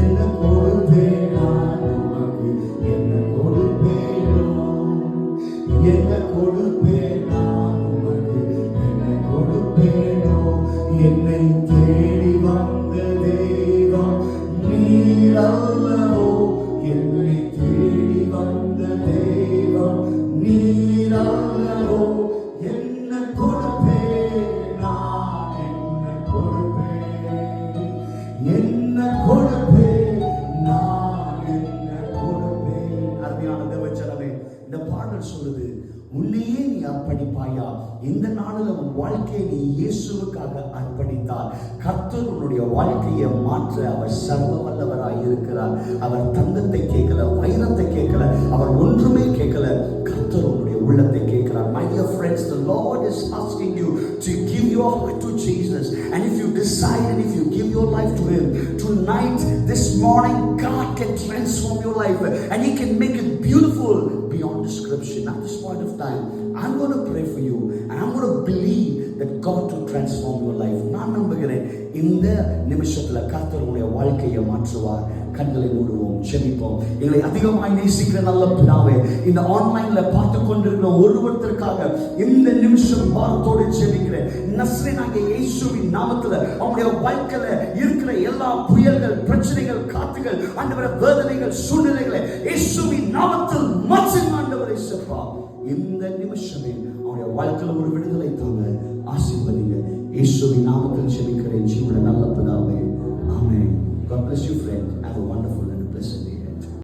என்ன கொடுப்பேன் நான் உமக்கு, என்ன கொடுப்பேனோ, என்ன கொடுப்பேன் நான் உமக்கு, என்ன கொடுப்பேனோ. என்னை தேடி வந்த தெய்வம் நீர் அல்லவோ, என்னை தேடி வந்த தெய்வம் நீர் அல்லவோ. என்ன கொடுப்பேன் நான், என்ன கொடுப்பேன், என்ன கொடுப்பேன் நான், என்ன கொடுப்பேன். அருமையான தேவச்சனமே, இந்த பாடல் சொல்லுது, உன்னையே நீ அர்ப்பணிப்பாயா? இந்த நாளில் உன் வாழ்க்கையை நீ இயேசுவுக்காக அர்ப்பணித்தால் கர்த்தர் உன்னுடைய வாழ்க்கையை மாற்ற அவர் சர்வ வல்லவராய் இருக்கிறார். அவர் தங்கத்தை கேட்கல, வைரத்தை கேட்கல, அவர் ஒன்றுமே கேட்கல. கர்த்தர் உன்னுடைய உள்ளத்தை கேட்கிறார். My dear friends, the Lord is asking you to give your heart to Jesus, and if you decide and if you give your life to Him tonight, this morning, God can transform your life and He can make it beautiful beyond description. At this point of time, I'm going to pray for you and I'm going to believe that God will transform your life. நான் நம்புகிறேன் இந்த நிமிஷத்துல கர்த்தர் உங்களுடைய வாழ்க்கையை மாற்றுவார். கண்களை மூடுவோம், ஜெபிப்போம். எங்களை அதிகமாய் நேசிக்கிற நல்ல பிதாவே, இந்த ஆன்லைன்ல பார்த்து கொண்டிருக்கிற ஒருவருக்காக இந்த நிமிஷம் பாரத்தோடு ஜெபிக்கிறேன். நஸ்ரேனாகிய இயேசுவின் நாமத்துல அவங்களுடைய வாழ்க்கையில இருக்கிற எல்லா புயல்கள், பிரச்சனைகள், காத்துகள், ஆண்டவரே வேதனைகள், சூழ்நிலைகளை இயேசுவின் நாமத்தில் மாற்றுங்க ஆண்டவரே. செப்பா இந்த நிமிஷமே அவங்களுடைய வாழ்க்கையில ஒரு விடுதலை தாங்க, ஆசீர்வதிங்க. இயேசுவின் நாமத்தில் ஜெபிக்கிறேன் ஜீவனுள்ள நல்ல பிதாவே, ஆமென். God bless you, friend. Have a wonderful day.